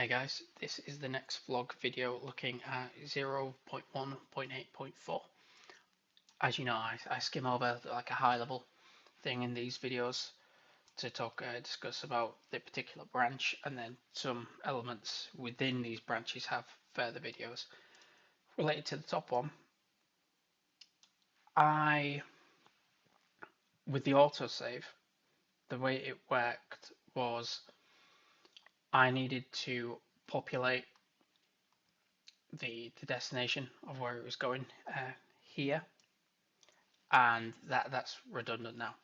Hey guys, this is the next vlog video looking at 0.1.8.4. As you know, I skim over like a high level thing in these videos to discuss about the particular branch, and then some elements within these branches have further videos. Related to the top one, with the autosave, the way it worked was I needed to populate the destination of where it was going here, and that's redundant now.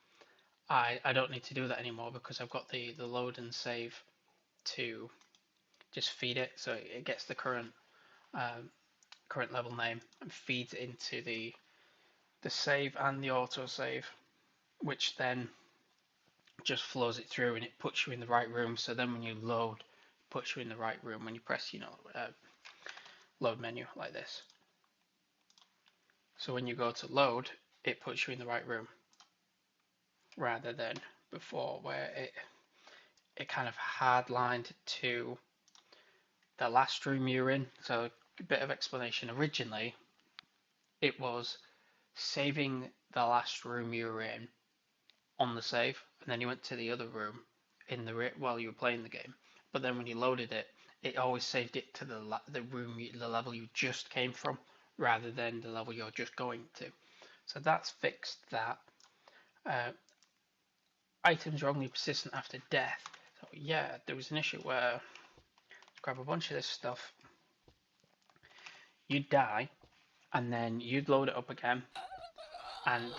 I don't need to do that anymore because I've got the load and save to just feed it, so it gets the current level name and feeds it into the save and the autosave, which then just flows it through and it puts you in the right room. So then when you load, it puts you in the right room when you press load menu like this. So when you go to load, it puts you in the right room, rather than before where it kind of hardlined to the last room you're in. So a bit of explanation. Originally, it was saving the last room you were in on the save, and then you went to the other room while you were playing the game. But then when you loaded it, it always saved it to the level you just came from, rather than the level you're just going to. So that's fixed that. Items are only persistent after death. So yeah, there was an issue where grab a bunch of this stuff, you'd die, and then you'd load it up again, and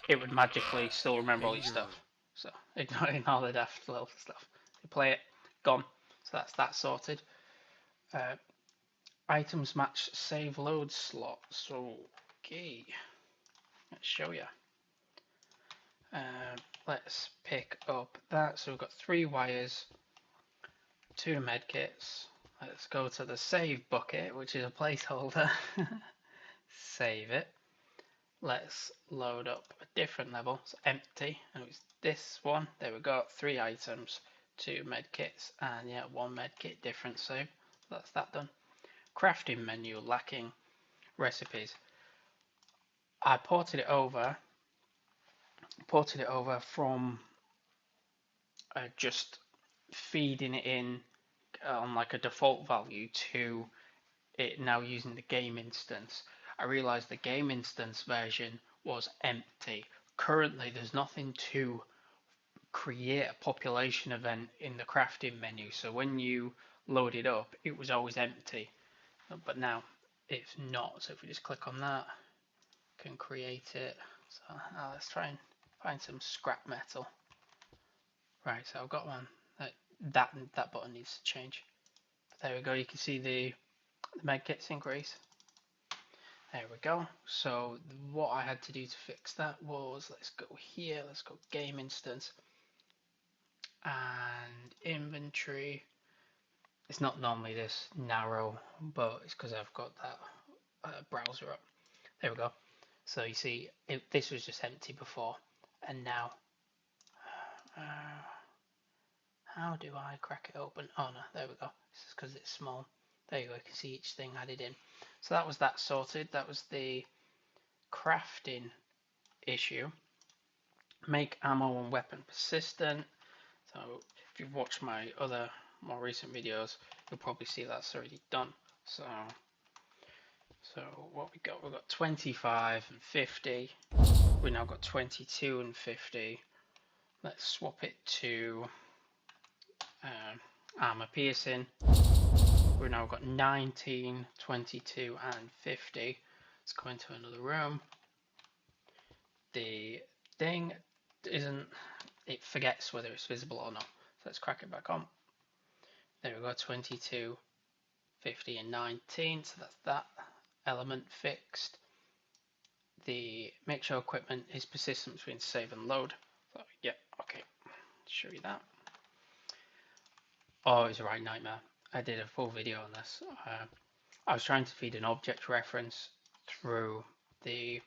it would magically still remember all your stuff. So ignoring all the death level stuff. You play it, gone. So that's that sorted. Items match save load slots. Okay, let's show you. Let's pick up that. So we've got 3 wires, 2 medkits. Let's go to the save bucket, which is a placeholder. Save it. Let's load up a different level. It's empty, and it's this one. There we go. 3 items, 2 medkits, and yeah, 1 medkit different save. So that's that done. Crafting menu lacking recipes. I ported it over from just feeding it in on like a default value to it now using the game instance. I realized the game instance version was empty. Currently, there's nothing to create a population event in the crafting menu. So when you load it up, it was always empty. But now it's not. So if we just click on that, can create it. So let's try and find some scrap metal. Right, so I've got one. That button needs to change. But there we go. You can see the medkits increase. There we go. So what I had to do to fix that was, let's go here. Let's go game instance and inventory. It's not normally this narrow, but it's because I've got that browser up. There we go. So you see, this was just empty before, and now, how do I crack it open? Oh no, there we go. This is because it's small. There you go. You can see each thing added in. So that was that sorted. That was the crafting issue. Make ammo and weapon persistent. So if you've watched my other more recent videos, you'll probably see that's already done. So what we got? We've got 25 and 50. We've now got 22 and 50. Let's swap it to armor piercing. We've now got 19, 22 and 50. Let's go into another room. The thing it forgets whether it's visible or not. So let's crack it back on. There we go, 22, 50 and 19. So that's that element fixed. The make sure equipment is persistent between save and load. So yeah, okay, show you that. Oh, it's a right nightmare. I did a full video on this. I was trying to feed an object reference through the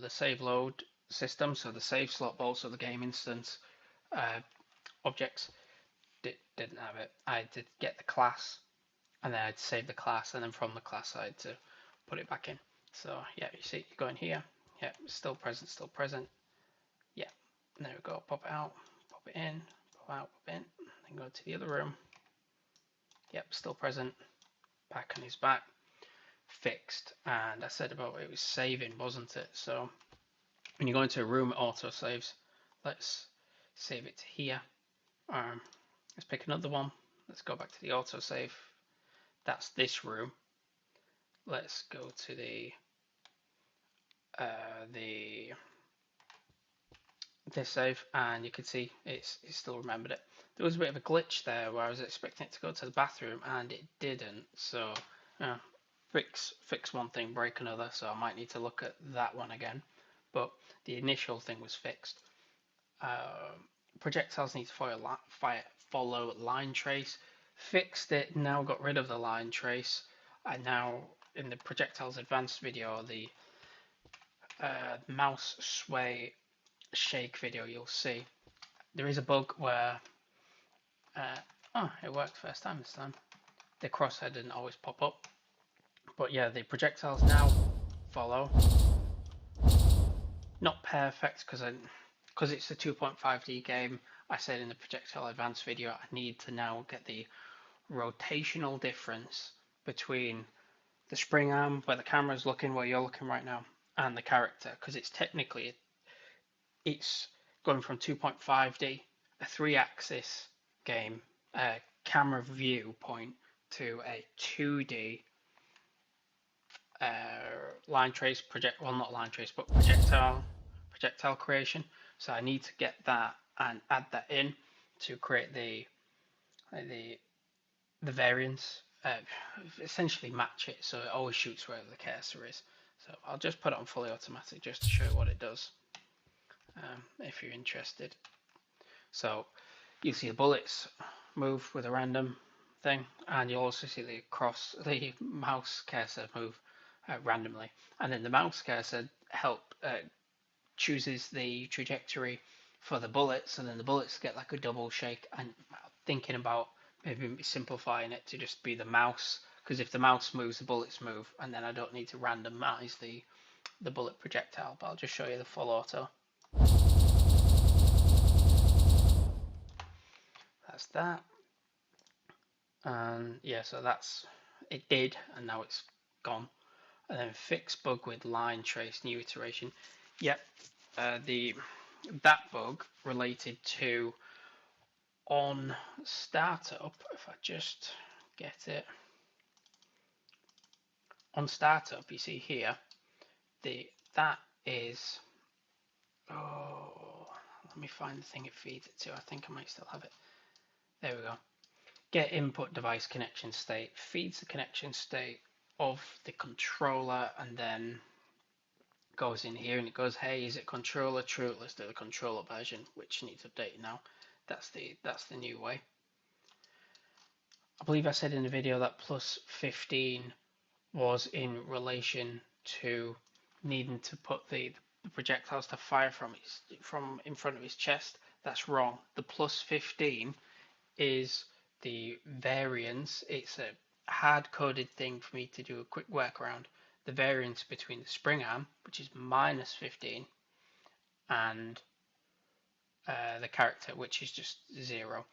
save load system, so the save slot, but also the game instance objects. didn't have it. I had to get the class, and then I'd save the class, and then from the class I had to put it back in. So yeah, you see, you go in here. Yeah, still present, still present. Yeah, and there we go. Pop it out, pop it in, pop out, pop in. Then go to the other room. Yep, still present. Back on his back. Fixed. And I said about it was saving, wasn't it? So when you go into a room, it auto saves. Let's save it to here. Let's pick another one. Let's go back to the autosave. That's this room. Let's go to this save, and you can see it still remembered it. There was a bit of a glitch there where I was expecting it to go to the bathroom and it didn't. So fix one thing, break another. So I might need to look at that one again. But the initial thing was fixed. Projectiles need to follow line trace. Fixed it, now got rid of the line trace. And now in the Projectiles advanced video, the mouse sway shake video, you'll see there is a bug where it worked first time this time. The crosshair didn't always pop up. But yeah, the projectiles now follow. Not perfect because it's a 2.5D game. I said in the Projectile Advanced video, I need to now get the rotational difference between the spring arm, where the camera is looking, where you're looking right now, and the character, because it's technically it's going from 2.5D, a 3-axis game, camera viewpoint, to a 2D line trace not line trace, but projectile creation. So I need to get that and add that in to create the variance, essentially match it so it always shoots wherever the cursor is. So I'll just put it on fully automatic just to show you what it does, if you're interested. So you see the bullets move with a random thing, and you'll also see the mouse cursor move randomly, and then the mouse cursor chooses the trajectory for the bullets, and then the bullets get like a double shake. And thinking about maybe simplifying it to just be the mouse, because if the mouse moves, the bullets move, and then I don't need to randomize the bullet projectile. But I'll just show you the full auto. That's that. And yeah, so that's it did, and now it's gone. And then fix bug with line trace, new iteration. Yep, that bug related to on startup. If I just get it on startup, you see here that is. Oh, let me find the thing it feeds it to. I think I might still have it. There we go. Get input device connection state, feeds the connection state of the controller, and then goes in here and it goes, hey, is it controller? True, let's do the controller version, which needs updating now. That's the new way. I believe I said in the video that plus 15 was in relation to needing to put the projectiles to fire from in front of his chest. That's wrong. The plus 15 is the variance. It's a hard-coded thing for me to do a quick workaround. The variance between the spring arm, which is minus 15, and the character, which is just 0.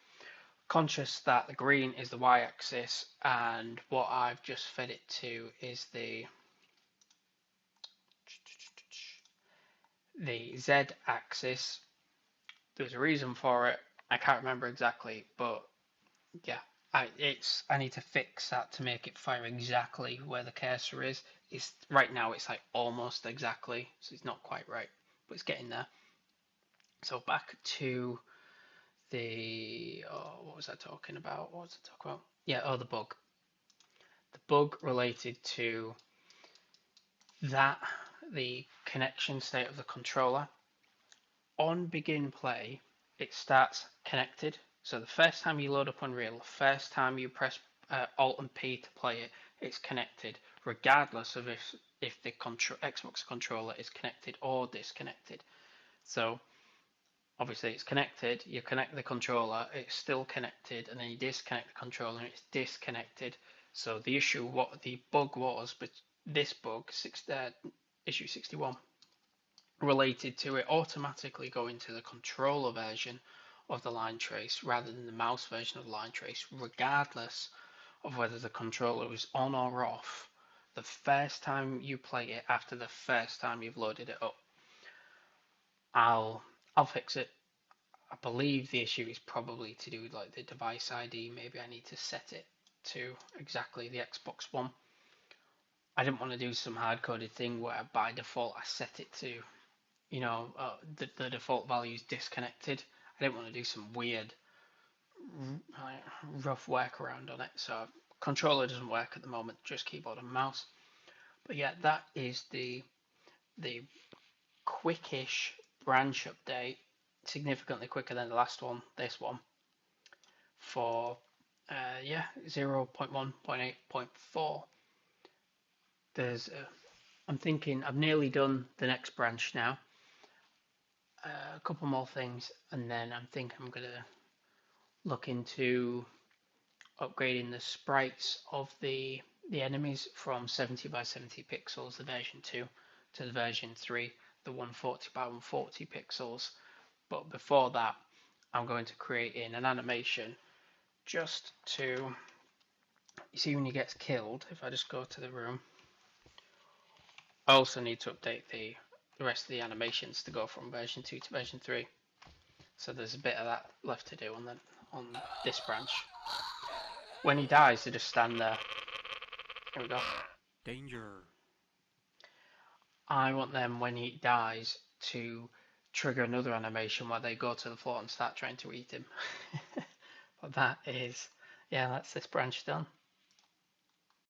Conscious that the green is the y-axis, and what I've just fed it to is the z-axis. There's a reason for it. I can't remember exactly, but yeah, I need to fix that to make it fire exactly where the cursor is. It's right now it's like almost exactly, so it's not quite right, but it's getting there. So back to what was I talking about? Yeah, the bug. The bug related to that, the connection state of the controller. On begin play, it starts connected. So the first time you load up Unreal, the first time you press Alt and P to play it, it's connected, regardless of if the Xbox controller is connected or disconnected. So obviously it's connected, you connect the controller, it's still connected, and then you disconnect the controller and it's disconnected. So the issue, what the bug was, but this bug, issue 61, related to it automatically going to the controller version of the line trace rather than the mouse version of the line trace, regardless of whether the controller is on or off the first time you play it after the first time you've loaded it up. I'll fix it. I believe the issue is probably to do with like the device ID. Maybe I need to set it to exactly the Xbox One. I didn't want to do some hard-coded thing where by default I set it to, the default value is disconnected. I didn't want to do some weird, rough workaround on it. So controller doesn't work at the moment, just keyboard and mouse. But yeah, that is the quickish branch update, significantly quicker than the last one, this one, for 0.1.8.4. I'm thinking I've nearly done the next branch now. A couple more things, and then I'm thinking I'm gonna look into upgrading the sprites of the enemies from 70 by 70 pixels, the version 2, to the version 3, the 140 by 140 pixels. But before that, I'm going to create in an animation just to, you see when he gets killed, if I just go to the room, I also need to update the rest of the animations to go from version 2 to version 3. So there's a bit of that left to do on this branch. When he dies, they just stand there. Here we go. Danger. I want them, when he dies, to trigger another animation where they go to the floor and start trying to eat him. But that's this branch done.